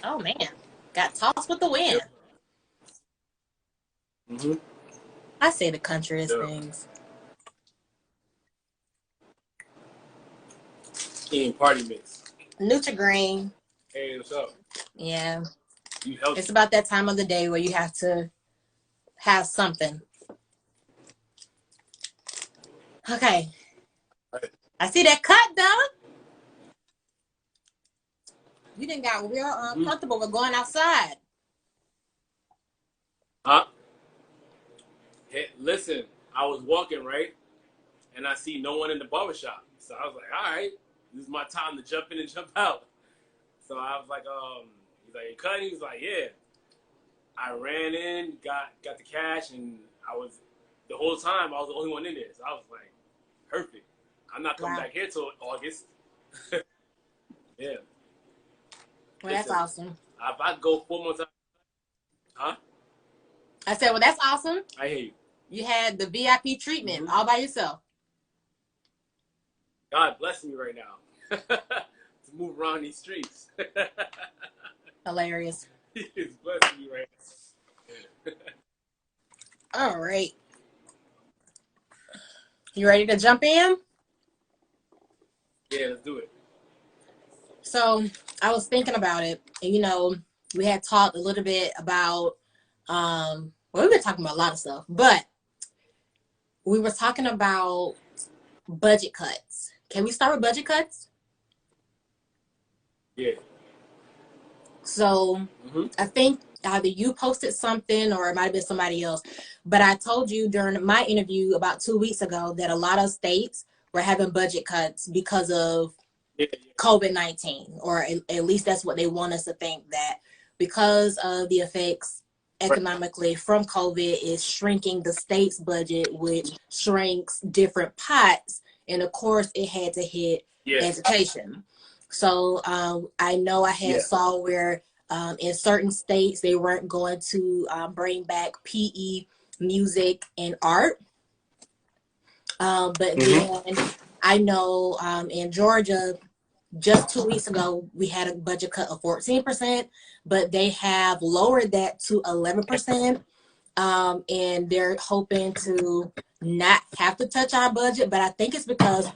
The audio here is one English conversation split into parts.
Oh man, got tossed with the wind. Yep. Mm-hmm. I say the countryest Yeah. things. Eating party mix. Nutri-Green. Hey, what's up? Yeah, You it's healthy? about that time of the day where you have to have something. Okay, Right. I see that cut, Bella. You didn't got real Mm-hmm. comfortable with going outside. Huh? Hey, listen, I was walking right, and I see no one in the barbershop. So I was like, all right, this is my time to jump in and jump out. So I was like, he's like, you cutting? He was like, yeah. I ran in, got the cash, and I was the whole time I was the only one in there. So I was like, perfect. I'm not coming Wow. back here till August. Yeah. Well, that's Listen, awesome. if I go 4 more times, huh? I said, well, that's awesome. I hear you. You had the VIP treatment Mm-hmm. all by yourself. God bless me right now to move around these streets. Hilarious. He's blessing me right now. All right. You ready to jump in? Yeah, let's do it. So I was thinking about it, and we had talked a little bit about well, we've been talking about a lot of stuff, but we were talking about budget cuts. Can we start with budget cuts? Yeah. So Mm-hmm. I think either you posted something or it might have been somebody else, but I told you during my interview about 2 weeks ago that a lot of states were having budget cuts because of Yeah, yeah. COVID-19, or at least that's what they want us to think, that because of the effects Right. economically from COVID is shrinking the state's budget, which shrinks different pots. And of course, it had to hit Yeah. education. So I know I had Yeah. saw where in certain states they weren't going to bring back PE, music, and art. But Mm-hmm. then I know in Georgia, just 2 weeks ago, we had a budget cut of 14%, but they have lowered that to 11%. And they're hoping to not have to touch our budget. But I think it's because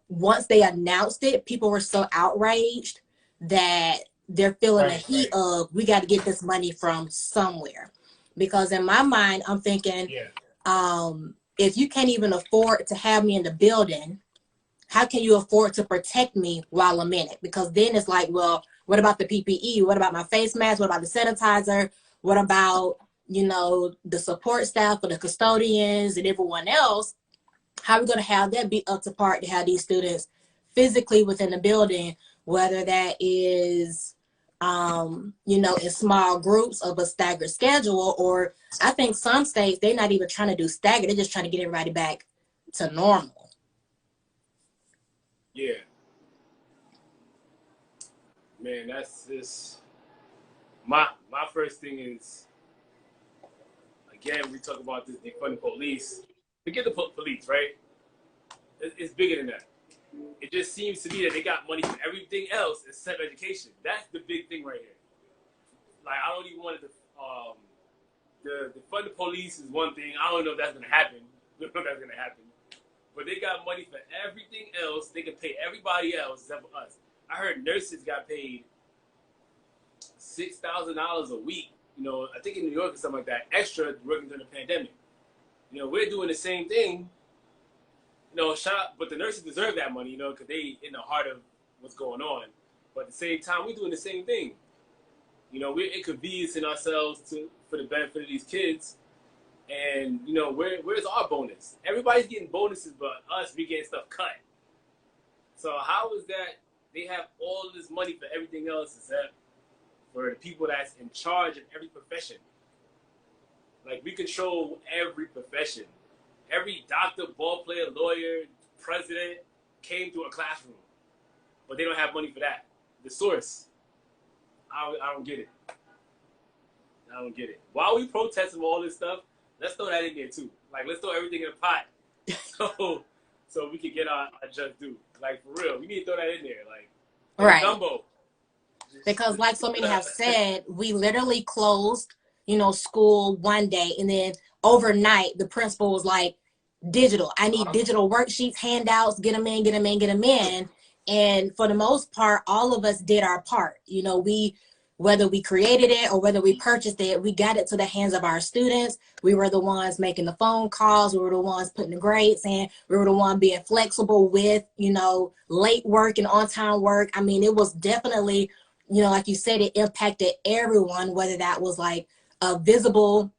once they announced it, people were so outraged that they're feeling the Right. heat Right. of, we got to get this money from somewhere. Because in my mind, I'm thinking, Yeah. if you can't even afford to have me in the building, how can you afford to protect me while I'm in it? Because then it's like, well, what about the PPE? What about my face mask? What about the sanitizer? What about, the support staff or the custodians and everyone else? How are we going to have that be up to par to have these students physically within the building, whether that is, in small groups of a staggered schedule, or I think some states, they're not even trying to do staggered. They're just trying to get everybody back to normal. Yeah. Man, that's just my first thing is, again, we talk about this defund the police. Forget the police, right? It's bigger than that. It just seems to me that they got money for everything else except education. That's the big thing right here. Like, I don't even want to. The defund the police is one thing. I don't know if that's gonna happen. I don't know if that's gonna happen. But they got money for everything else. They can pay everybody else except for us. I heard nurses got paid $6,000 a week. I think in New York or something like that, extra working during the pandemic. We're doing the same thing. But the nurses deserve that money, because they in the heart of what's going on. But at the same time, we're doing the same thing. We're inconveniencing ourselves for the benefit of these kids. And where's our bonus? Everybody's getting bonuses, but us, we getting stuff cut. So how is that they have all of this money for everything else except for the people that's in charge of every profession? Like, we control every profession. Every doctor, ball player, lawyer, president came through a classroom, but they don't have money for that. The source, I don't get it. I don't get it. While we protesting all this stuff, let's throw that in there too. Like, let's throw everything in a pot, so we can get our just due. Like, for real, we need to throw that in there. Like Right. gumbo, Because like so many have said, we literally closed, you know, school one day, and then overnight the principal was like, digital. I need digital worksheets, handouts, get them in, get them in, get them in. And for the most part, all of us did our part. You know, whether we created it or whether we purchased it, we got it to the hands of our students. We were the ones making the phone calls. We were the ones putting the grades in. We were the one being flexible with, you know, late work and on-time work. I mean, it was definitely, you know, like you said, it impacted everyone, whether that was like visible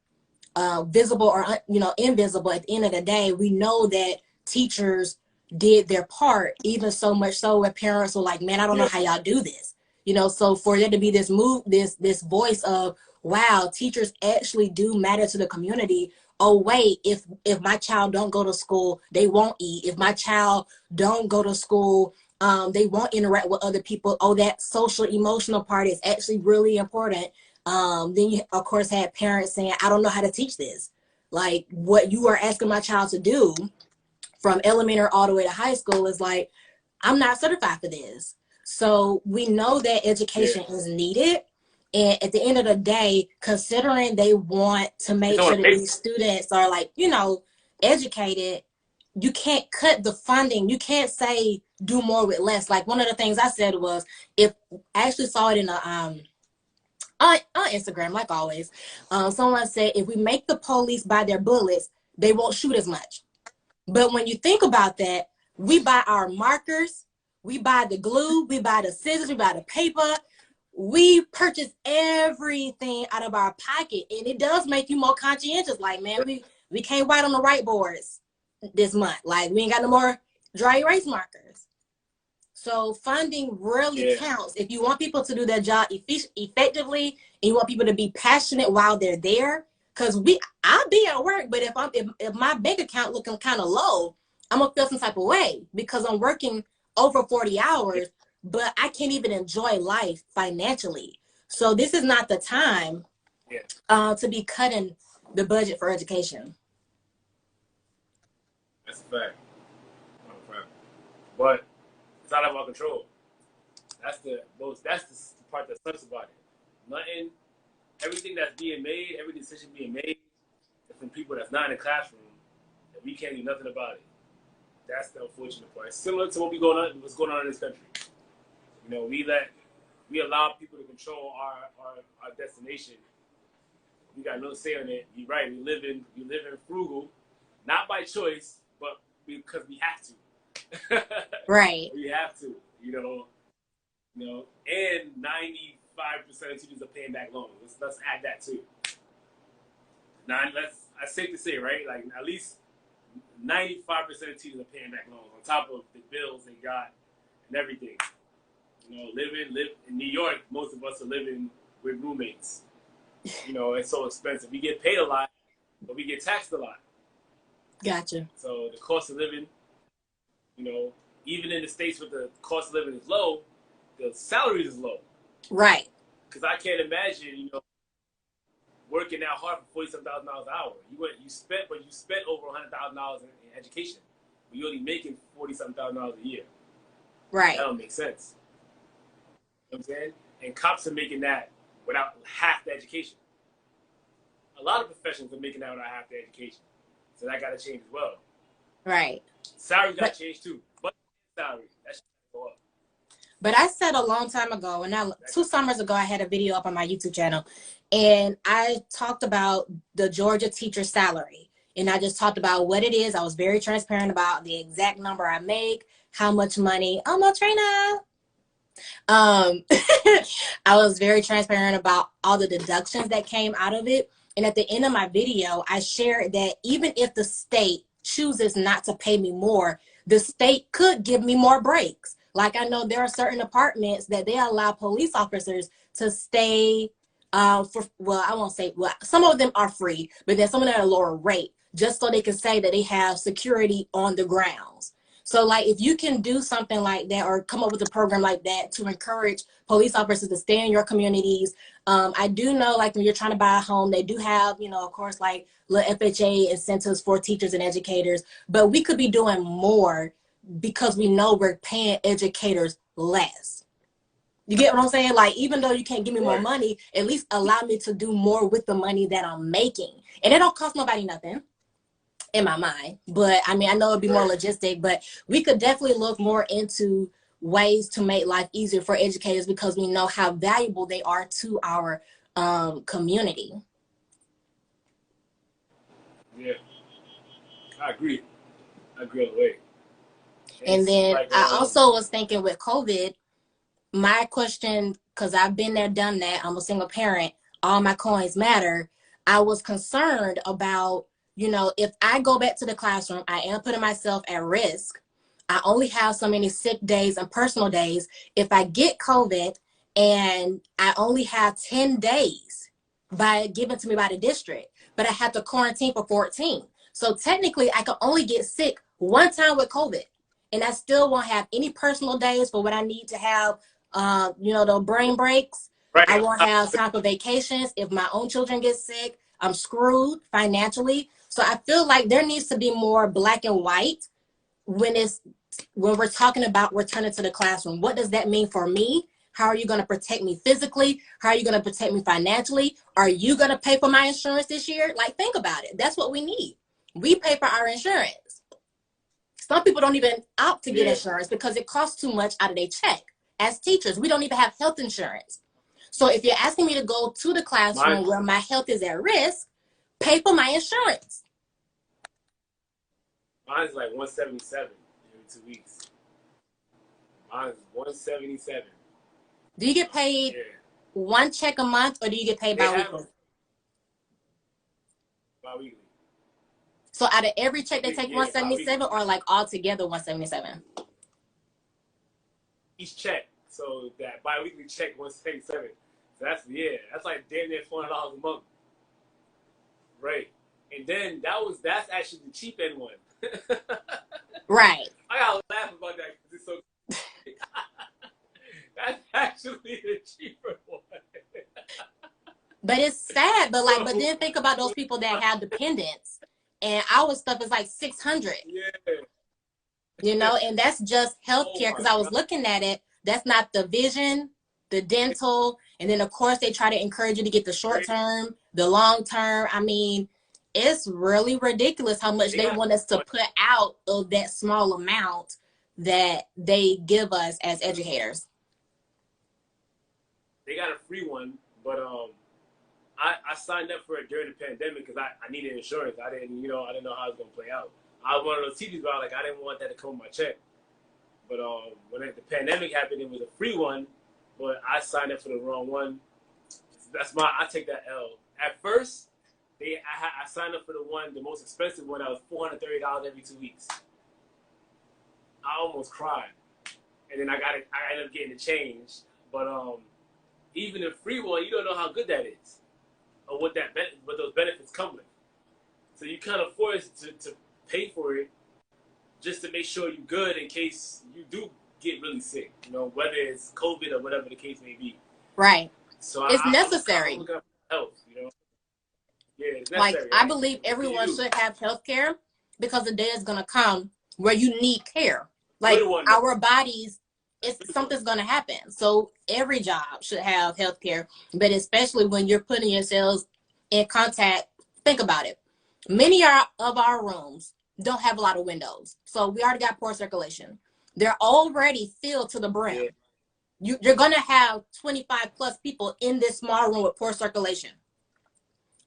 or, you know, invisible. At the end of the day, we know that teachers did their part, even so much so where parents were like, man, I don't know how y'all do this. You know, so for there to be this this voice of, wow, teachers actually do matter to the community. Oh, wait, if my child don't go to school, they won't eat. If my child don't go to school, they won't interact with other people. Oh, that social emotional part is actually really important. Then you, of course, had parents saying, I don't know how to teach this. Like, what you are asking my child to do from elementary all the way to high school is like, I'm not certified for this. So we know that education is needed. And at the end of the day, considering they want to make sure that these students are, like, you know, educated, you can't cut the funding. You can't say do more with less. Like, one of the things I said was, if I actually saw it in a on Instagram, like always, someone said, if we make the police buy their bullets, they won't shoot as much. But when you think about that, we buy our markers, we buy the glue, we buy the scissors, we buy the paper, we purchase everything out of our pocket. And it does make you more conscientious. Like, man, we can't write on the whiteboards this month. Like, we ain't got no more dry erase markers. So funding really counts. If you want people to do their job effectively, and you want people to be passionate while they're there, because I'll be at work, but if my bank account looking kind of low, I'm gonna feel some type of way because I'm working over 40 hours, but I can't even enjoy life financially. So this is not the time to be cutting the budget for education. That's a fact. But it's out of our control. That's the part that sucks about it. Everything that's being made, every decision being made is from people that's not in the classroom, and we can't do nothing about it. That's the unfortunate part. It's similar to what's going on in this country. You know, we allow people to control our destination. We got no say on it. You're right. We live in frugal, not by choice, but because we have to. Right. We have to. You know, and 95% of teachers are paying back loans. Let's add that too. That's safe to say, right? Like, at least 95% of teachers are paying back loans on top of the bills they got and everything. You know, live in New York. Most of us are living with roommates. You know, it's so expensive. We get paid a lot, but we get taxed a lot. Gotcha. So the cost of living, you know, even in the states where the cost of living is low, the salaries is low. Right. Because I can't imagine, you know, working that hard for $47,000 an hour. You spent over $100,000 in education. But you're only making $47,000 a year. Right. That don't make sense. You know what I'm saying? And cops are making that without half the education. A lot of professions are making that without half the education. So that got to change as well. Right. Salary got to change too. But salary, that should go up. But I said a long time ago, and now 2 summers ago, I had a video up on my YouTube channel, and I talked about the Georgia teacher salary. And I just talked about what it is. I was very transparent about the exact number I make, how much money. Oh, no, Trina. I was very transparent about all the deductions that came out of it. And at the end of my video, I shared that even if the state chooses not to pay me more, the state could give me more breaks. Like, I know there are certain departments that they allow police officers to stay I won't say, some of them are free, but then some of them are at a lower rate, just so they can say that they have security on the grounds. So, like, if you can do something like that or come up with a program like that to encourage police officers to stay in your communities. I do know, like, when you're trying to buy a home, they do have, you know, of course, like, little FHA incentives for teachers and educators, but we could be doing more because we know we're paying educators less. You get what I'm saying? Like, even though you can't give me more Right. money, at least allow me to do more with the money that I'm making. And it don't cost nobody nothing in my mind. But I mean, I know it'd be more Right. logistic, but we could definitely look more into ways to make life easier for educators because we know how valuable they are to our community. Yeah, I agree. I agree all the way. And It's then like I also was thinking with COVID, my question, because I've been there, done that, I'm a single parent, all my coins matter. I was concerned about, if I go back to the classroom, I am putting myself at risk. I only have so many sick days and personal days. If I get COVID and I only have 10 days given to me by the district, but I have to quarantine for 14. So technically I can only get sick one time with COVID, and I still won't have any personal days for what I need to have, the brain breaks. I right. won't have time for vacations. If my own children get sick, I'm screwed financially. So I feel like there needs to be more black and white when we're talking about returning to the classroom. What does that mean for me? How are you going to protect me physically? How are you going to protect me financially? Are you going to pay for my insurance this year? Like, think about it. That's what we need. We pay for our insurance. Some people don't even opt to get Yeah. insurance because it costs too much out of their check. As teachers, we don't even have health insurance. So if you're asking me to go to the Mine, classroom where my health is at risk, pay for my insurance. mine's like 177 every 2 weeks. Mine's 177. Do you get paid Yeah. one check a month or do you get paid They have bi-weekly? bi-weekly. So out of every check they take Yeah, bi-weekly. 177 or like all together 177? Each check. So that bi-weekly check 177. So that's like damn near $400 a month. Right. And then that's actually the cheap end one. Right. I gotta laugh about that because it's so that's actually the cheaper one. But it's sad, but So then think about those people that have dependents and our stuff is like 600. yeah. And that's just Oh healthcare. Because my I was god. looking at it, that's not the vision, the dental, and then of course they try to encourage you to get the short term, the long term. I mean, it's really ridiculous how much They they got want us to one. put out of that small amount that they give us as educators. They got a free one, but I signed up for it during the pandemic because I needed insurance. I didn't know how it was gonna play out. I was one of those teachers where I didn't want that to come with my check. But when the pandemic happened, it was a free one, but I signed up for the wrong one. I take that L. At first, I signed up for the most expensive one that was $430 every 2 weeks. I almost cried, and then I ended up getting the change. But even the free one, you don't know how good that is, or what those benefits come with. So you kind of forced to pay for it just to make sure you're good in case you do get really sick, whether it's COVID or whatever the case may be. Right. So It's I'm necessary. looking out for health. Yeah, it's Like, necessary, I right? believe Because you everyone do. should have health care because the day is going to come where you need care. Like, Good one, though. our bodies, Good one. something's going to happen. So every job should have health care, but especially when you're putting yourselves in contact. Think about it. Many of our rooms don't have a lot of windows. So we already got poor circulation. They're already filled to the brim. Yeah. You're going to have 25 plus people in this small room with poor circulation.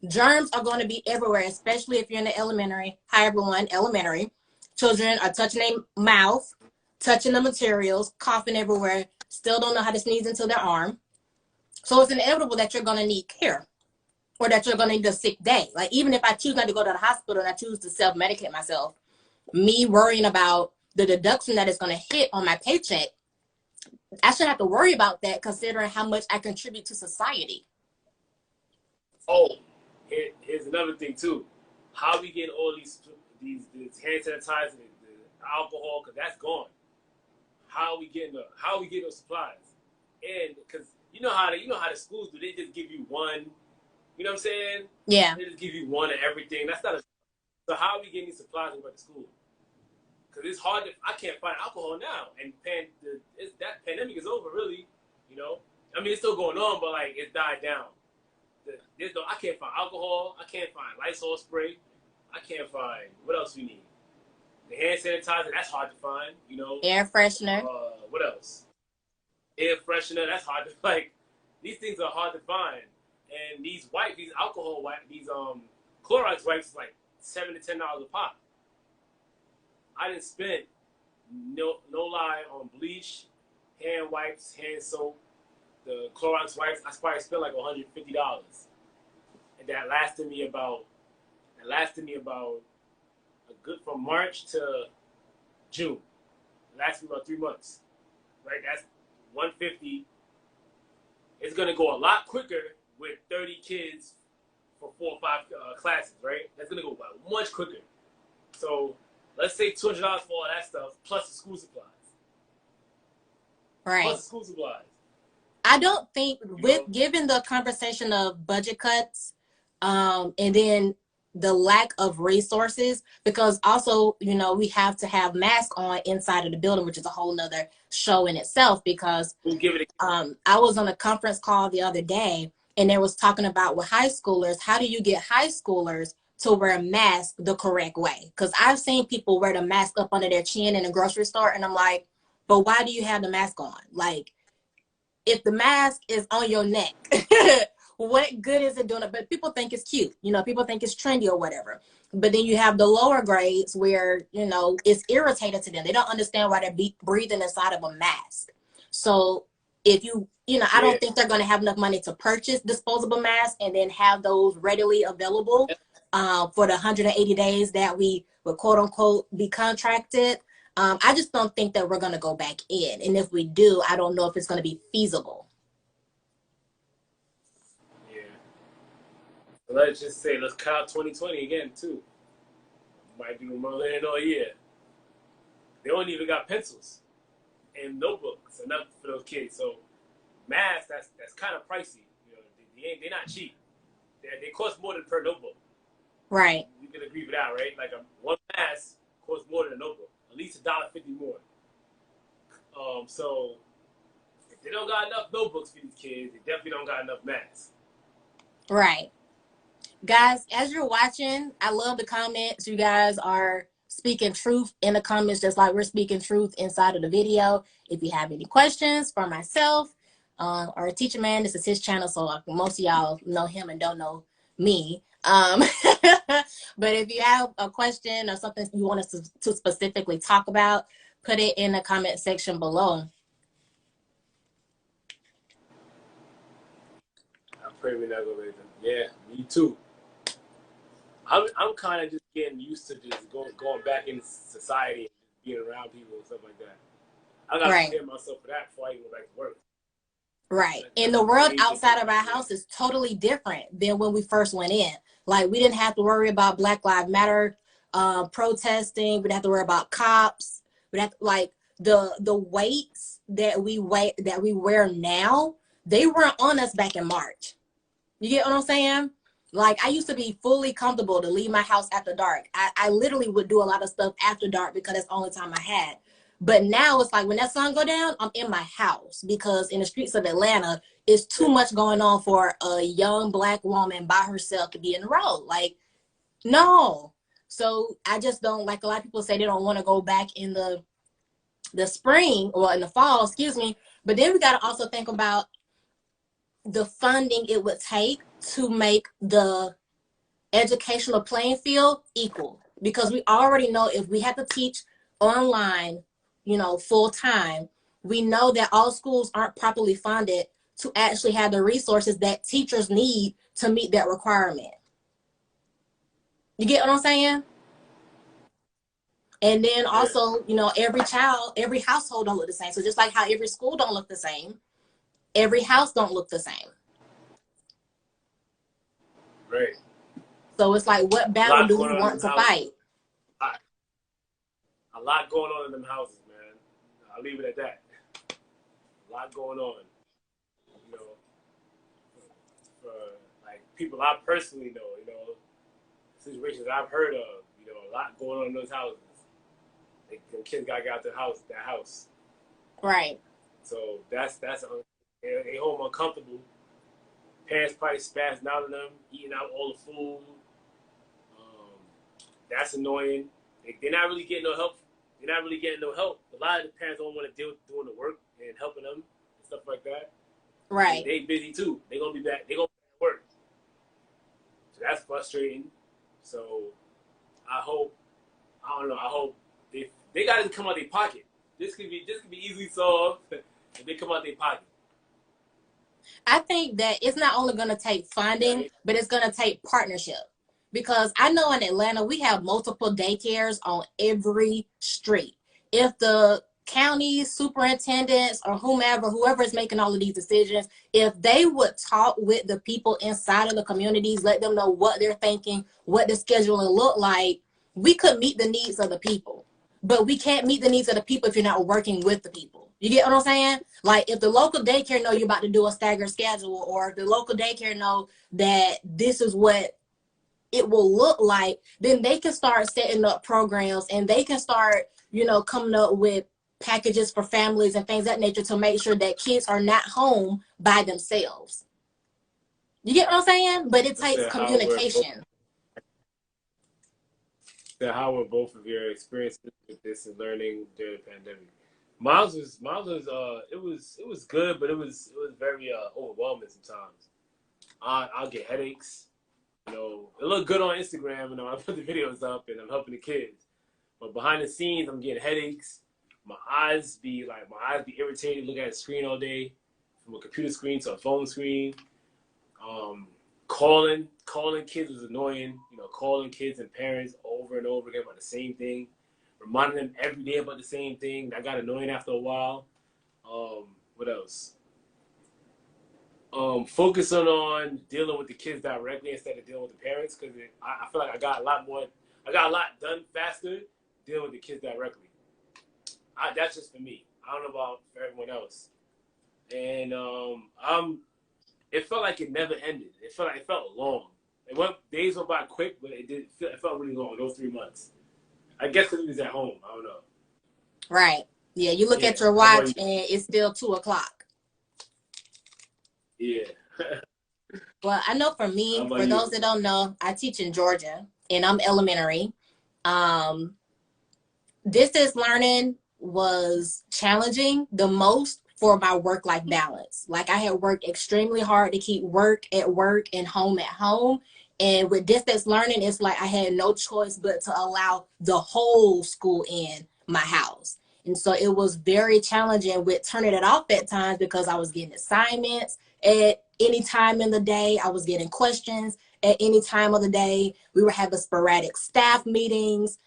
Germs are going to be everywhere, especially if you're in the elementary. Hi, everyone, elementary. Children are touching their mouth, touching the materials, coughing everywhere, still don't know how to sneeze into their arm. So it's inevitable that you're going to need care or that you're going to need a sick day. Like, even if I choose not to go to the hospital and I choose to self-medicate myself, me worrying about the deduction that is going to hit on my paycheck, I shouldn't have to worry about that considering how much I contribute to society. Oh, here's another thing too. How we getting all these hand sanitizer, the alcohol, because that's gone. How we getting those supplies? And because you know how the schools do, they just give you one. You know what I'm saying? Yeah. They just give you one of everything. That's not a. So how are we getting these supplies when we're at the school? Because it's hard I can't find alcohol now, and that pandemic is over, really. You know, I mean, it's still going on, but like it's died down. There's no, I can't find alcohol. I can't find Lysol spray. I can't find what else we need. The hand sanitizer, that's hard to find. You know, Air freshener. what else? Air freshener, that's hard to like. These things are hard to find, and these wipes, these alcohol wipes, these Clorox wipes, is like $7 to $10 a pop. I didn't spend no lie on bleach, hand wipes, hand soap, the Clorox wipes. I probably spent like $150, and that lasted me about a good from March to June. It lasted me about 3 months. Right, that's 150. It's gonna go a lot quicker with 30 kids for 4 or 5 classes. Right, that's gonna go much quicker. So let's say $200 for all that stuff plus the school supplies. Right. Plus the school supplies. I don't think given the conversation of budget cuts, and then the lack of resources, because also, you know, we have to have masks on inside of the building, which is a whole nother show in itself, because We'll give it I was on a conference call the other day, and they was talking about with high schoolers, how do you get high schoolers to wear masks the correct way? Because I've seen people wear the mask up under their chin in a grocery store, and I'm like, but why do you have the mask on? Like, if the mask is on your neck, what good is it doing? But people think it's cute, you know, people think it's trendy or whatever. But then you have the lower grades where, you know, it's irritating to them. They don't understand why they're breathing inside of a mask. So if you know, I don't think they're going to have enough money to purchase disposable masks and then have those readily available for the 180 days that we would quote unquote be contracted. I just don't think that we're going to go back in. And if we do, I don't know if it's going to be feasible. Yeah. So let's just say, let's count 2020 again, too. Might be rolling all year. They don't even got pencils and notebooks enough for those kids. So masks, that's kind of pricey. You know, they're not cheap. They cost more than per notebook. Right. You can agree with that, right? Like one mask costs more than a notebook. At least $1.50 more. So if they don't got enough notebooks for these kids, they definitely don't got enough masks. Right. Guys, as you're watching, I love the comments. You guys are speaking truth in the comments, just like we're speaking truth inside of the video. If you have any questions for myself or Teacher Man, this is his channel, so most of y'all know him and don't know me. But if you have a question or something you want us to specifically talk about, put it in the comment section below. I pray we're not gonna. Yeah, me too. I'm kind of just getting used to just going back into society and being around people and stuff like that. I gotta prepare myself for that before I even go back to work. Right. And the world outside of our house is totally different than when we first went in. Like, we didn't have to worry about Black Lives Matter protesting. We didn't have to worry about cops. We didn't have to, like, the weights that we wear now, they weren't on us back in March. You get what I'm saying? Like, I used to be fully comfortable to leave my house after dark. I literally would do a lot of stuff after dark because that's the only time I had. But now it's like when that sun go down, I'm in my house, because in the streets of Atlanta, it's too much going on for a young Black woman by herself to be in the road. Like, no. So I just don't, like a lot of people say they don't want to go back in the spring or in the fall, excuse me. But then we got to also think about the funding it would take to make the educational playing field equal. Because we already know if we have to teach online, you know, full time, we know that all schools aren't properly funded to actually have the resources that teachers need to meet that requirement. You get what I'm saying? And then also, you know, every household don't look the same. So just like how every school don't look the same, every house don't look the same. Right. So it's like, what battle do we want to fight? A lot going on in them houses, man. I'll leave it at that. A lot going on. You know, for like people I personally know, you know, situations I've heard of, you know, a lot going on in those houses. The kids got to get out that house. Right. So that's They home uncomfortable. Parents probably spazzing out on them, eating out all the food. Um, that's annoying. They're not really getting no help. They're not really getting no help. A lot of the parents don't want to deal with doing the work and helping them and stuff like that. Right. They busy too. They're gonna be back. They're gonna be back at work. So that's frustrating. So I hope. I don't know. I hope they got to come out their pocket. This could be easily solved if they come out their pocket. I think that it's not only going to take funding, but it's going to take partnership. Because I know in Atlanta, we have multiple daycares on every street. If the county superintendents or whoever is making all of these decisions, if they would talk with the people inside of the communities, let them know what they're thinking, what the scheduling look like, we could meet the needs of the people. But we can't meet the needs of the people if you're not working with the people. You get what I'm saying? Like if the local daycare know you're about to do a staggered schedule, or if the local daycare know that this is what it will look like, then they can start setting up programs, and they can start, coming up with packages for families and things of that nature to make sure that kids are not home by themselves. You get what I'm saying? But it takes communication. How were both of your experiences with this and learning during the pandemic? Miles was it was good, but it was very overwhelming sometimes. I'll get headaches. It looked good on Instagram, I put the videos up and I'm helping the kids. But behind the scenes, I'm getting headaches. My eyes be irritated looking at the screen all day, from a computer screen to a phone screen. Calling kids was annoying. Calling kids and parents over and over again about the same thing, reminding them every day about the same thing. That got annoying after a while. What else? Focusing on dealing with the kids directly instead of dealing with the parents, because I feel like I got a lot done faster dealing with the kids directly. That's just for me. I don't know about for everyone else. And it felt like it never ended. It felt long. Days went by quick, but it felt really long. Those 3 months. I guess because we was at home. I don't know. Right. Yeah. You look at your watch and it's still 2:00. Yeah. Well, I know for me, for those that don't know, I teach in Georgia and I'm elementary. Distance learning was challenging the most for my work-life balance. Like I had worked extremely hard to keep work at work and home at home. And with distance learning, it's like I had no choice but to allow the whole school in my house. And so it was very challenging with turning it off at times, because I was getting assignments at any time in the day. I was getting questions at any time of the day. We were having sporadic staff meetings.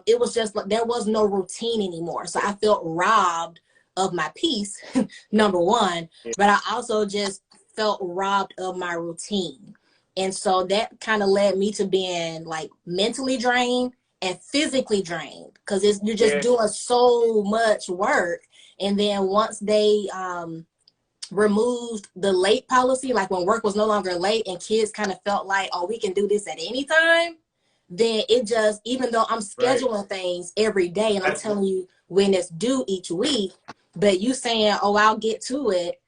It was just like there was no routine anymore. So I felt robbed of my peace, number one, but I also just felt robbed of my routine. And so that kind of led me to being like mentally drained and physically drained, because you're just doing so much work. And then once they removed the late policy, like when work was no longer late and kids kind of felt like, oh, we can do this at any time, then it just, even though I'm scheduling things every day and I'm telling you when it's due each week, but you saying, oh, I'll get to it.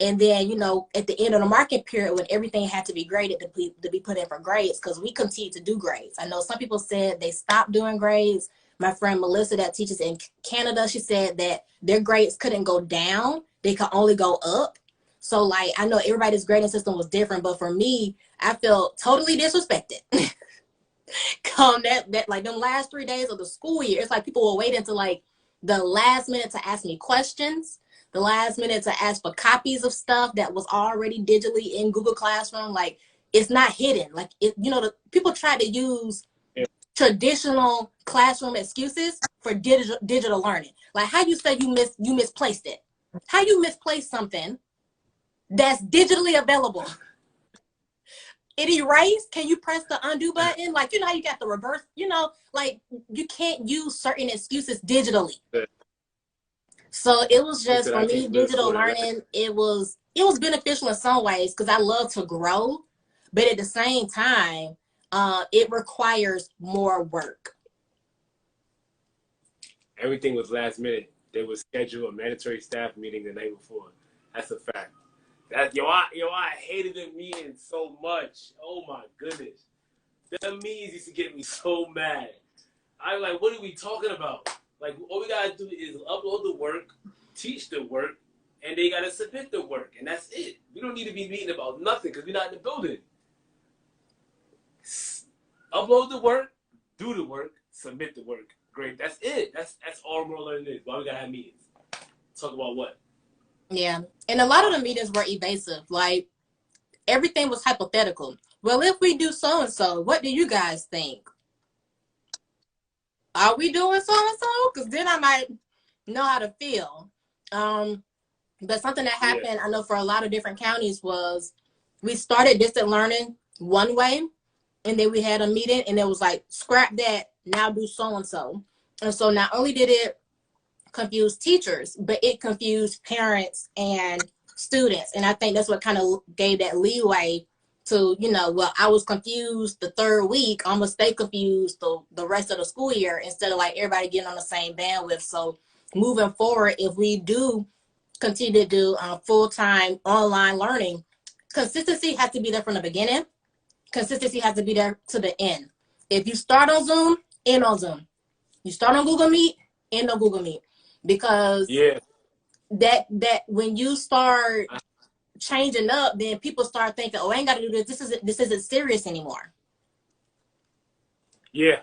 And then, at the end of the market period, when everything had to be graded to be put in for grades, because we continue to do grades. I know some people said they stopped doing grades. My friend Melissa that teaches in Canada, she said that their grades couldn't go down. They could only go up. So like, I know everybody's grading system was different, but for me, I felt totally disrespected. Come that like them last 3 days of the school year, it's like people were waiting to like the last minute to ask me questions, the last minute to ask for copies of stuff that was already digitally in Google Classroom. Like it's not hidden. Like the people try to use traditional classroom excuses for digital learning. Like how you say you misplaced it. How you misplaced something that's digitally available. It erased. Can you press the undo button? Like, how you got the reverse, like you can't use certain excuses digitally. So it was just, for me, digital learning, it was beneficial in some ways because I love to grow, but at the same time, it requires more work. Everything was last minute. They would schedule a mandatory staff meeting the night before. That's a fact. I hated them meetings so much. Oh my goodness. Them meetings used to get me so mad. I was like, what are we talking about? Like, all we gotta do is upload the work, teach the work, and they gotta submit the work, and that's it. We don't need to be meeting about nothing because we're not in the building. Upload the work, do the work, submit the work. Great. That's it. That's all remote learning is. Why we gotta have meetings? Talk about what? Yeah. And a lot of the meetings were evasive. Like, everything was hypothetical. Well, if we do so and so, what do you guys think? Are we doing so and so? Because then I might know how to feel. But something that happened, I know for a lot of different counties, was we started distant learning one way, and then we had a meeting, and it was like, scrap that, now do so and so. And so not only did it confuse teachers, but it confused parents and students. And I think that's what kind of gave that leeway to, well, I was confused the third week, I'm gonna stay confused the rest of the school year, instead of like everybody getting on the same bandwidth. So moving forward, if we do continue to do full-time online learning, consistency has to be there from the beginning. Consistency has to be there to the end. If you start on Zoom, end on Zoom. You start on Google Meet, end on Google Meet. Because that when you start changing up, then people start thinking, oh, I ain't got to do this. This isn't serious anymore. Yeah.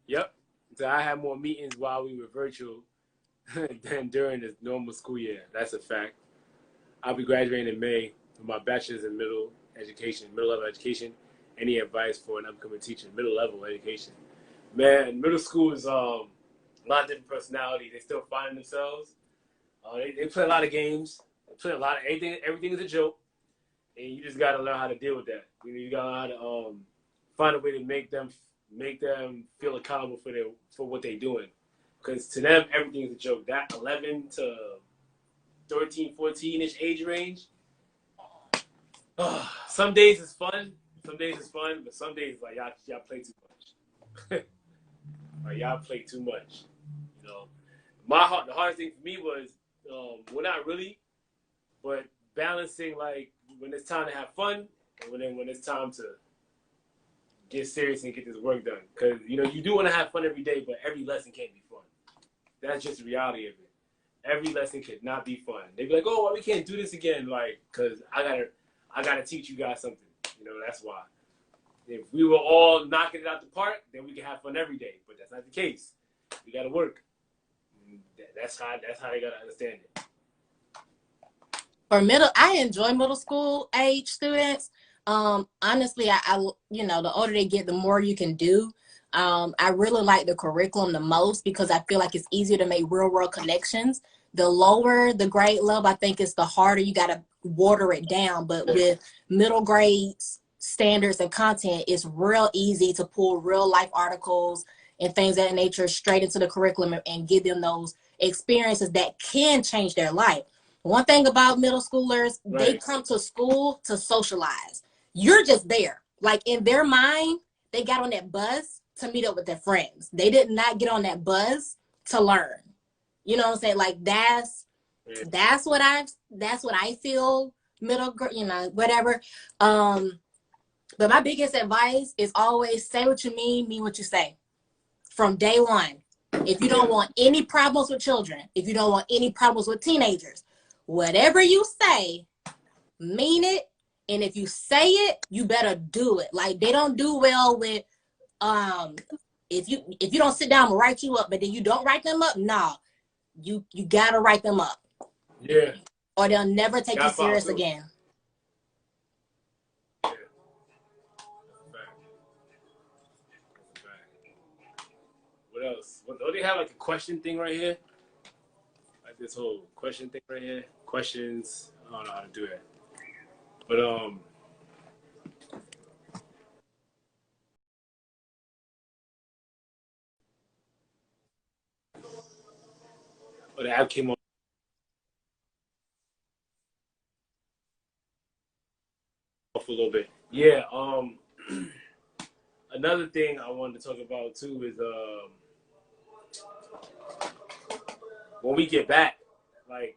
Yep. So I had more meetings while we were virtual than during the normal school year. That's a fact. I'll be graduating in May with my bachelor's in middle level education. Any advice for an upcoming teacher? Middle level education. Man, middle school is a lot of different personalities. They still find themselves. They play a lot of games. They play a lot of everything is a joke, and you just gotta learn how to deal with that. You gotta learn how to find a way to make them feel accountable for what they're doing. Because to them, everything is a joke. That 11 to 13, 14-ish age range. Some days it's fun. Some days it's fun, but some days like y'all play too much. Like y'all play too much. The hardest thing for me was, well, not really, but balancing like when it's time to have fun and when it's time to get serious and get this work done. Because you do want to have fun every day, but every lesson can't be fun. That's just the reality of it. Every lesson could not be fun. They'd be like, "Oh, well, we can't do this again," like, because I gotta teach you guys something. That's why. If we were all knocking it out the park, then we can have fun every day. But that's not the case. We gotta work. That's how they gotta understand it. For I enjoy middle school age students. Honestly, I the older they get, the more you can do. I really like the curriculum the most because I feel like it's easier to make real world connections. The lower the grade level, I think it's the harder you got to water it down. But with middle grades, standards and content, it's real easy to pull real life articles and things of that nature straight into the curriculum and give them those experiences that can change their life. One thing about middle schoolers, they come to school to socialize. You're just there. Like in their mind, they got on that bus to meet up with their friends. They did not get on that bus to learn. You know what I'm saying? Like that's what I feel middle, whatever. But my biggest advice is always say what you mean what you say. From day one. If you don't want any problems with children, if you don't want any problems with teenagers, whatever you say, mean it. And if you say it, you better do it. Like they don't do well with if you don't sit down and write you up, but then you don't write them up, nah. You gotta write them up. Yeah. Or they'll never take you serious again. Yeah. What else? Don't they have like a question thing right here? Like this whole question thing right here? Questions. I don't know how to do that. But the app came on for a little bit. Yeah. Another thing I wanted to talk about too is when we get back, like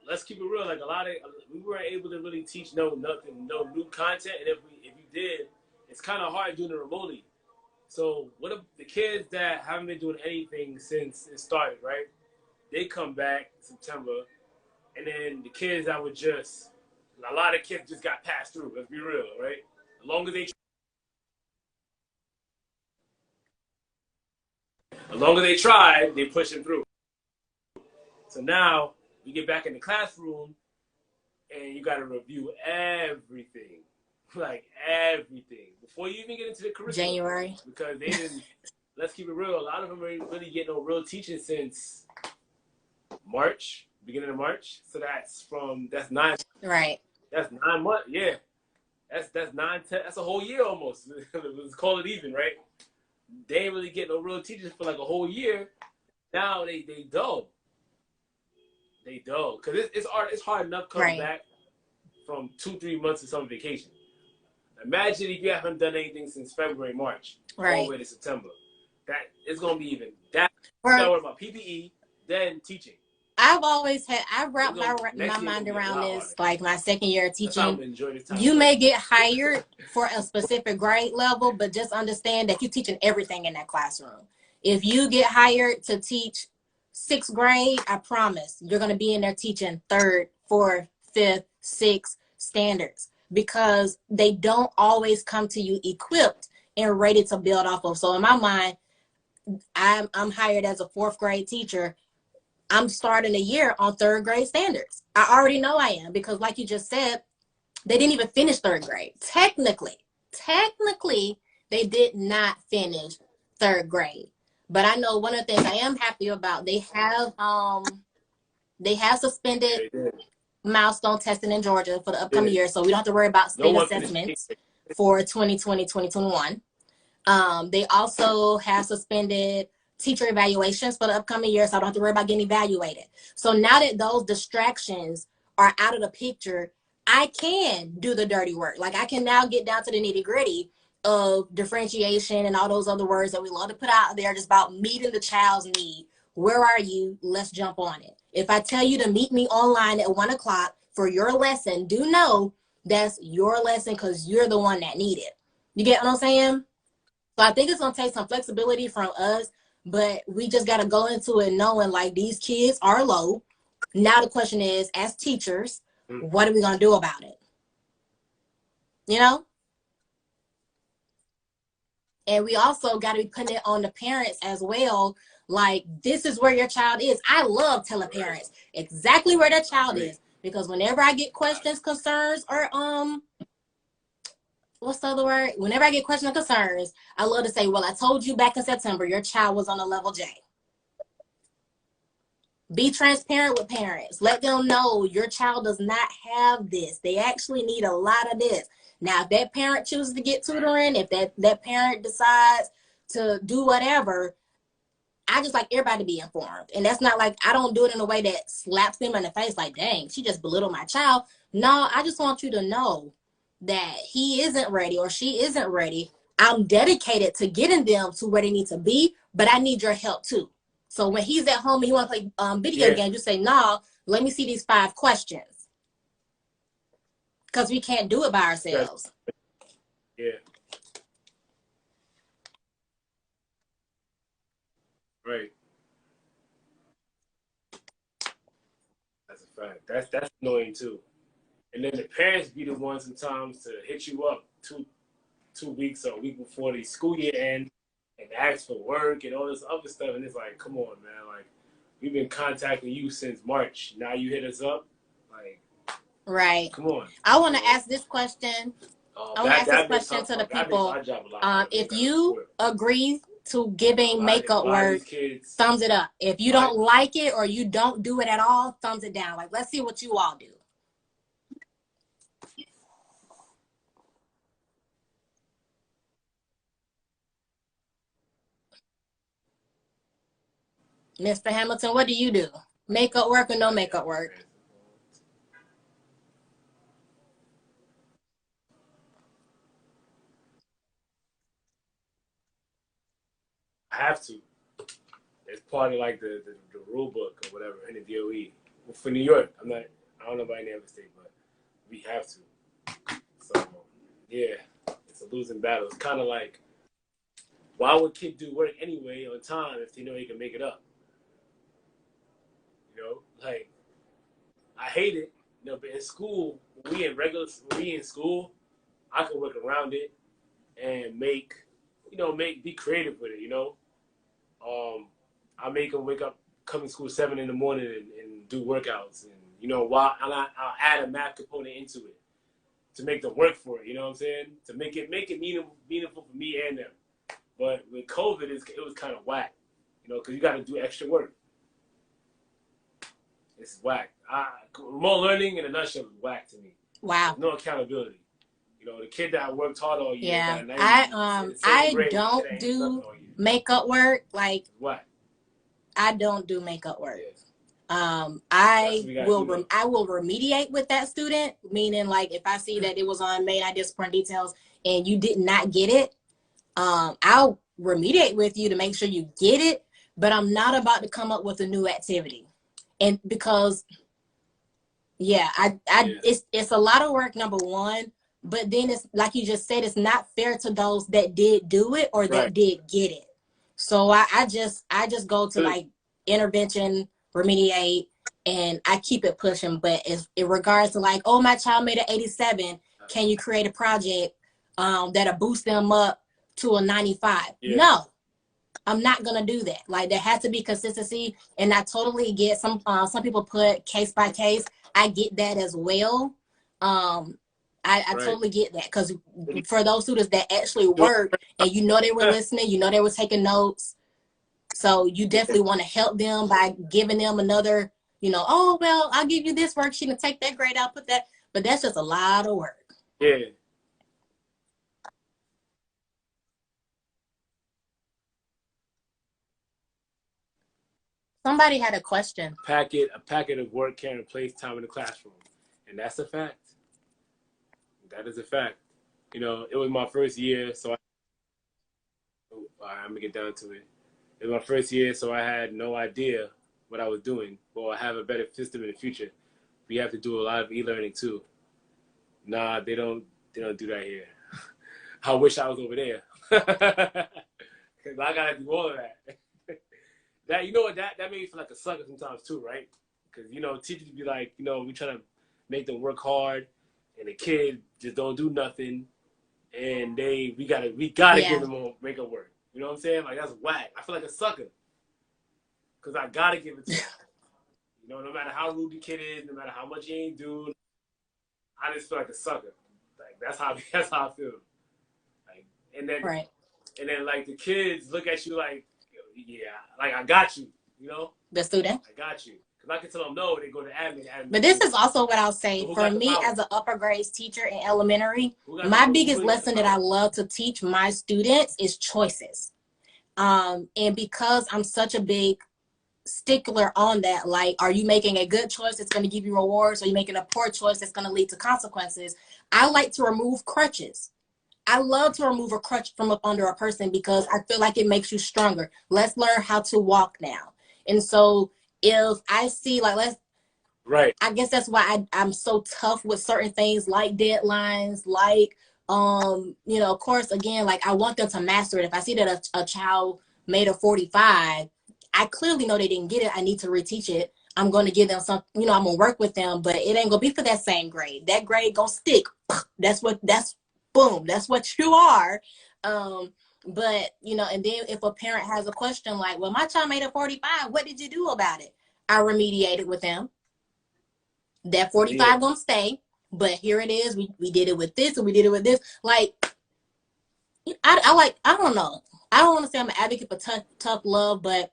let's keep it real. Like a lot of we weren't able to really teach no new content, and if you did, it's kind of hard doing it remotely. So what if the kids that haven't been doing anything since it started, right? They come back in September, and then the kids that were just a lot of kids just got passed through. Let's be real, right? As long as they tried, they pushing through. So now you get back in the classroom and you got to review everything, like everything, before you even get into the curriculum. January. Because they didn't. Let's keep it real. A lot of them ain't really getting no real teaching since March, beginning of March. So that's 9. Right. That's 9 months. Yeah, that's 9, 10. That's a whole year almost. Let's call it even, right? They ain't really getting no real teachers for like a whole year. Now they dull. They dull because it's hard enough coming Right. back from 2-3 months of summer vacation. Imagine if you haven't done anything since February, March, all the way to September. That it's gonna be even that. You gotta worry about PPE, then teaching. I've wrapped my mind around this like my second year of teaching. You may get hired for a specific grade level, but just understand that you're teaching everything in that classroom. If you get hired to teach 6th grade, I promise you're going to be in there teaching 3rd, 4th, 5th, 6th standards, because they don't always come to you equipped and ready to build off of. So in my mind, I'm hired as a 4th grade teacher. I'm starting a year on 3rd grade standards. I already know I am, because like you just said, they didn't even finish 3rd grade. Technically, they did not finish 3rd grade. But I know one of the things I am happy about, they have suspended milestone testing in Georgia for the upcoming year, so we don't have to worry about state assessments for 2020, 2021. They also have suspended teacher evaluations for the upcoming year, so I don't have to worry about getting evaluated. So now that those distractions are out of the picture, I can do the dirty work. Like I can now get down to the nitty gritty of differentiation and all those other words that we love to put out there, just about meeting the child's need. Where are you? Let's jump on it. If I tell you to meet me online at 1 o'clock for your lesson, do know that's your lesson because you're the one that need it. You get what I'm saying? So I think it's going to take some flexibility from us, but we just got to go into it knowing like these kids are low. Now the question is, as teachers, what are we going to do about it? You know? And we also got to be putting it on the parents as well. Like, this is where your child is. I love telling parents exactly where their child is, because whenever I get questions, concerns, or what's the other word? Whenever I get questions or concerns, I love to say, well, I told you back in September, your child was on a level J. Be transparent with parents. Let them know your child does not have this. They actually need a lot of this. Now, if that parent chooses to get tutoring, if that parent decides to do whatever, I just like everybody to be informed. And that's not like, I don't do it in a way that slaps them in the face like, dang, she just belittled my child. No, I just want you to know that he isn't ready or she isn't ready. I'm dedicated to getting them to where they need to be, but I need your help too. So when he's at home and he want to play video games, you say, no, let me see these 5 questions. Because we can't do it by ourselves. Yeah. Right. That's a fact. That's annoying too. And then the parents be the ones sometimes to hit you up two weeks or a week before the school year ends and ask for work and all this other stuff. And it's like, come on, man. Like, we've been contacting you since March. Now you hit us up. Like, right. Come on. I want to ask this question. I want to ask this question to the people. If you agree to giving makeup work, thumbs it up. If you don't like it or you don't do it at all, thumbs it down. Like, let's see what you all do. Mr. Hamilton, what do you do? Makeup work or no makeup work? I have to. It's part of like the rule book or whatever in the DOE. For New York, I'm not. I don't know about any other state, but we have to. So yeah, it's a losing battle. It's kind of like, why would kids do work anyway on time if they know they can make it up? You know, like I hate it. You know, but in school, when we in school, I can work around it and make, be creative with it. You know, I make them wake up, come to school 7 in the morning and do workouts, and I'll add a math component into it to make them work for it. You know what I'm saying? To make it meaningful for me and them. But with COVID, it was kind of whack. You know, because you got to do extra work. It's whack. Remote learning in a nutshell is whack to me. Wow. There's no accountability. You know, the kid that worked hard all year Yeah. got a 90. I don't do makeup work. Like, what? I don't do makeup work. Yes. I will remediate with that student, meaning like if I see that it was on May I discipline details and you did not get it, I'll remediate with you to make sure you get it, but I'm not about to come up with a new activity. And because it's a lot of work, number one, but then it's like you just said, it's not fair to those that did do it or that did get it. So I just go to like intervention, remediate, and I keep it pushing. But in regards to like, oh, my child made an 87, can you create a project that'll boost them up to a 95? Yeah. No, I'm not gonna do that. Like, there has to be consistency, and I totally get some people put case by case. I get that as well. I totally get that, because for those students that actually work and they were listening, they were taking notes. So you definitely want to help them by giving them another, oh, well, I'll give you this worksheet and take that grade out, put that. But that's just a lot of work. Yeah. Somebody had a question. A packet of work can replace time in the classroom. And that's a fact. That is a fact. It was my first year, so I'm going to get down to it. It was my first year, so I had no idea what I was doing. Well, I have a better system in the future. We have to do a lot of e-learning too. Nah, they don't do that here. I wish I was over there. Because I got to do all of that. That made me feel like a sucker sometimes too, right? Because, teachers be like, we trying to make them work hard, and the kid just don't do nothing, and we gotta give them a makeup work. You know what I'm saying? Like, that's whack. I feel like a sucker. Because I gotta give it to him. No matter how rude the kid is, no matter how much he ain't doing, I just feel like a sucker. Like, that's how I feel. Like, and then like the kids look at you like, yeah, like, I got you, The student. I got you. Because I can tell them no, they go to admin. But this is also what I'll say. So for me, as an upper grades teacher in elementary, my biggest lesson that I love to teach my students is choices. And because I'm such a big stickler on that, like, are you making a good choice that's going to give you rewards, or are you making a poor choice that's going to lead to consequences? I like to remove crutches. I love to remove a crutch from up under a person, because I feel like it makes you stronger. Let's learn how to walk now. And so if I see, like, I guess that's why I'm so tough with certain things, like deadlines, like, of course, again, like, I want them to master it. If I see that a child made a 45, I clearly know they didn't get it. I need to reteach it. I'm going to give them some, I'm going to work with them, but it ain't going to be for that same grade. That grade going to stick. Boom, that's what you are. But, and then if a parent has a question like, well, my child made a 45, what did you do about it? I remediated with them. That 45 gonna stay, but here it is. We did it with this, and we did it with this. Like, I don't know. I don't want to say I'm an advocate for tough love, but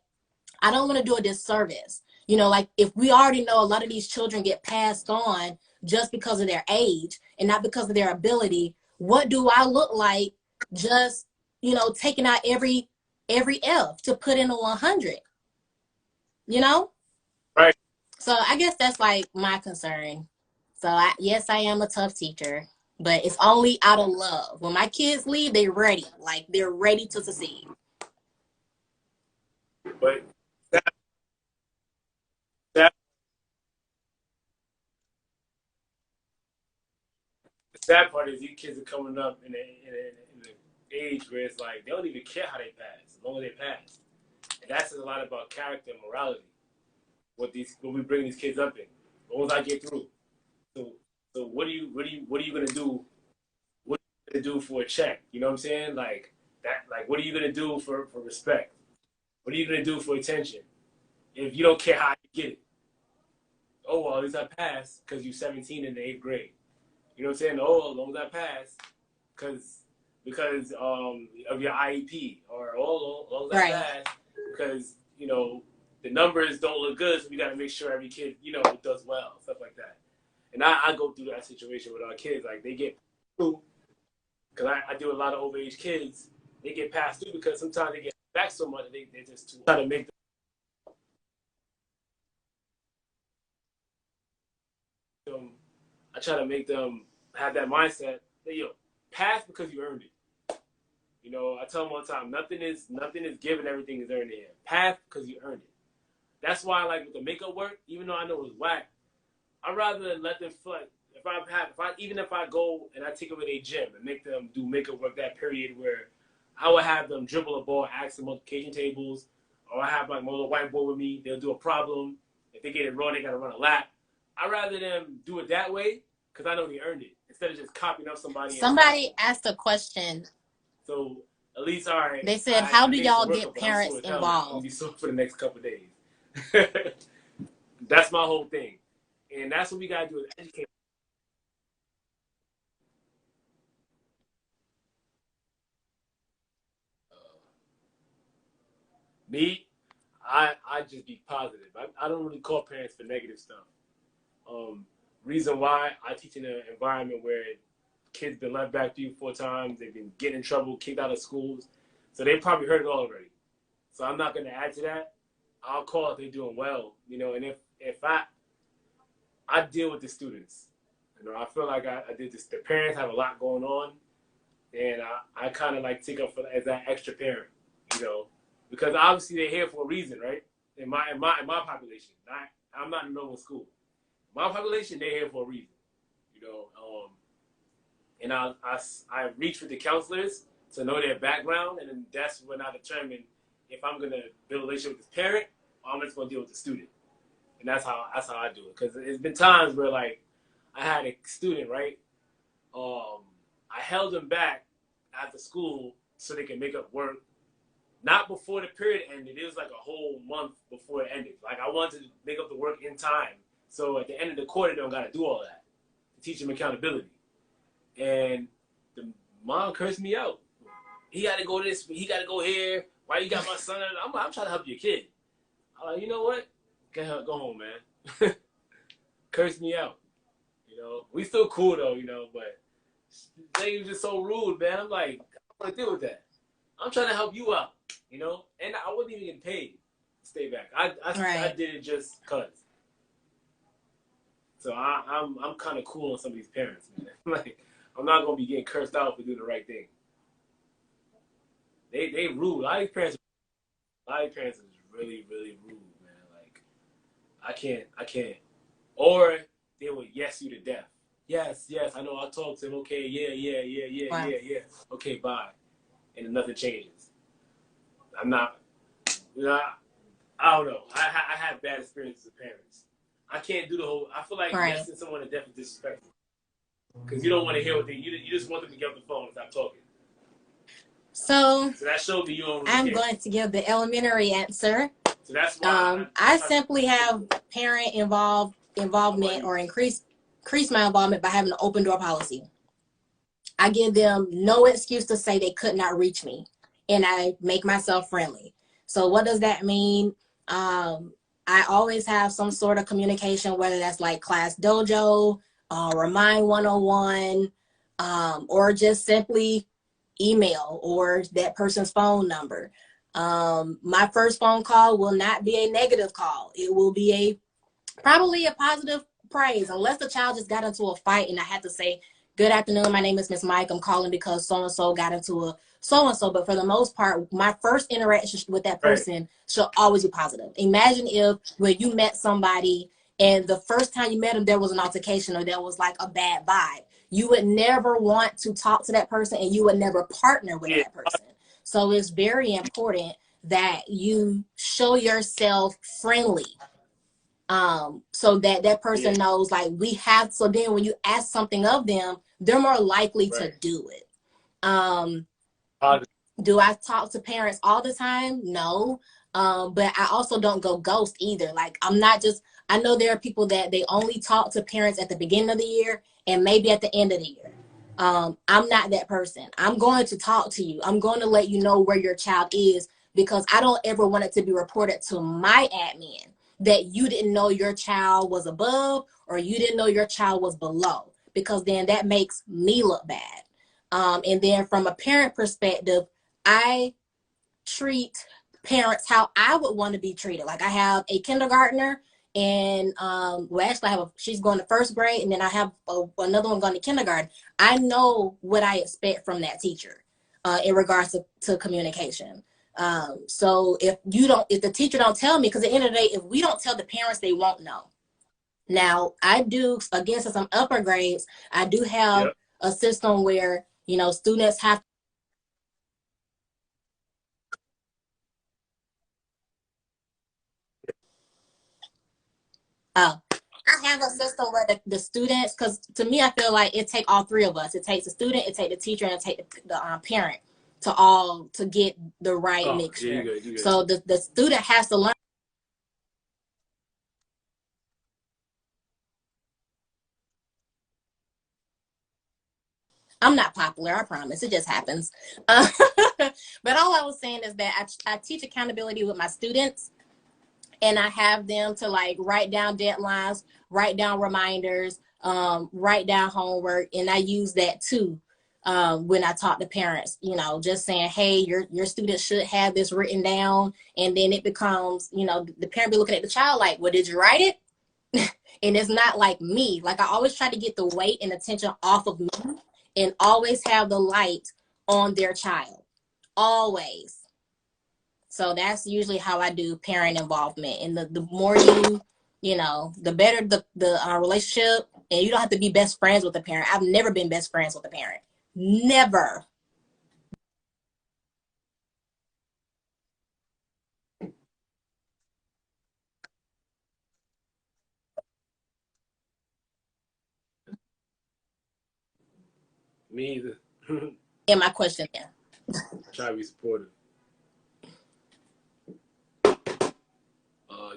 I don't want to do a disservice. Like, if we already know a lot of these children get passed on just because of their age and not because of their ability, what do I look like just, taking out every F to put in a 100? Right. So I guess that's like my concern. So yes, I am a tough teacher, but it's only out of love. When my kids leave, they're ready. Like, they're ready to succeed. But Sad part is these kids are coming up in an age where it's like they don't even care how they pass, as long as they pass. And that says a lot about character and morality. What we bring these kids up in. As long as I get through. So what are you gonna do? What are you gonna do for a check? You know what I'm saying? Like that. Like what are you gonna do for respect? What are you gonna do for attention? If you don't care how you get it. Oh well, at least I passed because you're 17 in the 8th grade. You know what I'm saying? Oh, as long as I pass, because of your IEP, or oh, as long as I pass, because you know the numbers don't look good, so we got to make sure every kid does well, stuff like that. And I go through that situation with our kids, like they get through, because I deal with a lot of overage kids. They get passed through because sometimes they get back so much that they're just too try to make them. I try to make them have that mindset that pass because you earned it. You know, I tell them all the time, nothing is given, everything is earned here. Pass because you earned it. That's why, like with the makeup work, even though I know it's whack, I'd rather let them feel like even if I go and I take them to a gym and make them do makeup work that period where I would have them dribble a ball, ask them multiplication tables, or I have like my little whiteboard with me. They'll do a problem. If they get it wrong, they got to run a lap. I'd rather them do it that way because I know they earned it instead of just copying up somebody. Somebody asked a question. So at least, all right. They said, "How do y'all get parents involved?" I'm gonna be sore for the next couple of days. That's my whole thing, and that's what we gotta do is educate. Me, I just be positive. I don't really call parents for negative stuff. Reason why I teach in an environment where kids been left back 3 or 4 times, they've been getting in trouble, kicked out of schools, so they probably heard it all already. So I'm not going to add to that. I'll call if they're doing well, and if I deal with the students, I feel like I did this. The parents have a lot going on, and I kind of like take up as that extra parent, because obviously they're here for a reason, right? In my population, I'm not in normal school. My population, they're here for a reason, and I reach with the counselors to know their background, and then that's when I determine if I'm gonna build a relationship with the parent or I'm just gonna deal with the student, and that's how I do it. Because there's been times where like I had a student, right? I held them back after school so they can make up work. Not before the period ended. It was like a whole month before it ended. Like I wanted to make up the work in time. So at the end of the quarter, they don't got to do all that to teach them accountability. And the mom cursed me out. He got to go this. He got to go here. Why you got my son? I'm trying to help your kid. I'm like, you know what? Go home, man. Cursed me out. We still cool though. But they was just so rude, man. I'm like, I don't want to deal with that. I'm trying to help you out. And I wasn't even getting paid to stay back. I did it just cause. So I'm kind of cool on some of these parents, man. Like I'm not gonna be getting cursed out for doing the right thing. They rude. A lot of parents is really really rude, man. Like I can't. Or they will yes you to death. Yes, I know. I'll talk to him. Okay, yeah. Okay, bye. And then nothing changes. I'm not, I don't know. I have bad experiences with parents. I can't do the whole, I feel like yesing someone is definitely disrespectful. Because you don't want to hear what you just want them to get off the phone and stop talking. So that showed me you don't really I'm care. going to give the elementary answer. So that's why I simply have parent involvement or increase my involvement by having an open door policy. I give them no excuse to say they could not reach me, and I make myself friendly. So what does that mean? I always have some sort of communication, whether that's like Class Dojo, Remind 101, or just simply email or that person's phone number. My first phone call will not be a negative call. It will be probably a positive praise, unless the child just got into a fight and I had to say, "Good afternoon, my name is Miss Mike. I'm calling because so-and-so got into a so-and-so." But for the most part, my first interaction with that person should always be positive. Imagine if when you met somebody and the first time you met them, there was an altercation or there was like a bad vibe. you would never want to talk to that person, and you would never partner with Yeah. that person. So it's very important that you show yourself friendly, so that that person knows, like, we have. So then when you ask something of them, they're more likely to do it. Do I talk to parents all the time? No. But I also don't go ghost either. Like, I'm not just, I know there are people that they only talk to parents at the beginning of the year and maybe at the end of the year. I'm not that person. I'm going to talk to you. I'm going to let you know where your child is, because I don't ever want it to be reported to my admin that you didn't know your child was above or you didn't know your child was below, because then that makes me look bad. And then from a parent perspective, I treat parents how I would want to be treated. Like, I have a kindergartner, and well, actually, I have she's going to first grade, and then I have another one going to kindergarten. I know what I expect from that teacher in regards to communication. So if the teacher don't tell me, because at the end of the day, if we don't tell the parents, they won't know. Now, I do, again, since I'm upper grades, I do have a system where, students have. Oh, I have a system where the students, because to me, I feel like it take all three of us. It takes the student, it takes the teacher, and it takes the parent to get the right mixture. Yeah, you good. So the student has to learn. I'm not popular, I promise. It just happens. But all I was saying is that I teach accountability with my students, and I have them to, like, write down deadlines, write down reminders, write down homework, and I use that too when I talk to parents. Just saying, hey, your student should have this written down, and then it becomes, the parent be looking at the child like, well, did you write it? And it's not like me. Like, I always try to get the weight and attention off of me, and always have the light on their child, always. So that's usually how I do parent involvement. And the more the better the relationship. And you don't have to be best friends with the parent. I've never been best friends with a parent. Never. Me either. And my question there. Try to be supportive.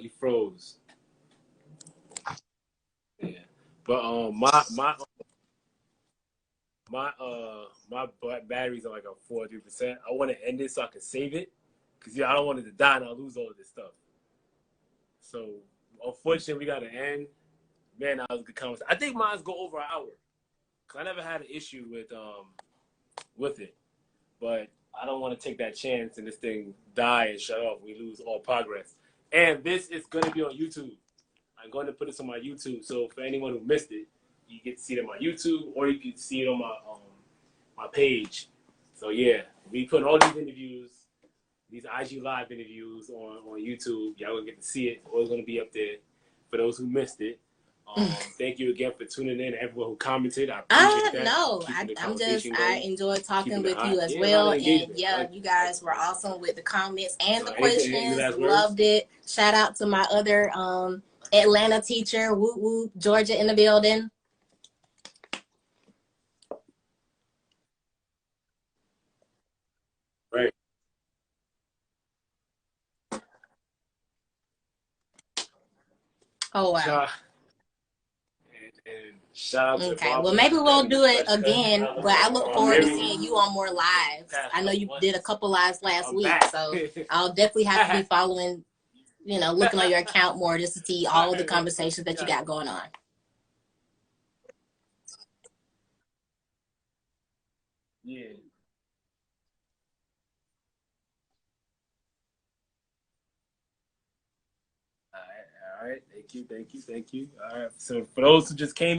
You froze. Yeah. But my batteries are like a 43%. I want to end it so I can save it, because I don't want it to die and I'll lose all of this stuff. So unfortunately, we got to end. Man, that was a good conversation. I think mine's go over an hour, because I never had an issue with it, but I don't want to take that chance and this thing die and shut off. We lose all progress. And this is going to be on YouTube. I'm going to put this on my YouTube, so for anyone who missed it, you get to see it on my YouTube, or you can see it on my page. So yeah, we put all these interviews, these IG Live interviews on YouTube. Y'all gonna get to see it. Always gonna be up there for those who missed it. Thank you again for tuning in. Everyone who commented, I appreciate that. No, I enjoyed talking with you as well. And yeah, you guys were awesome with the comments and the questions. Loved it. Shout out to my other Atlanta teacher. Woo woo, Georgia in the building. Right. Oh wow. And shout out to Okay, well, maybe we'll do it again, but I look forward to seeing you on more lives. I know you did a couple lives last week, so I'll definitely have to be following, looking on your account more, just to see all of the conversations that you got going on. Yeah. All right. Thank you. All right. So for those who just came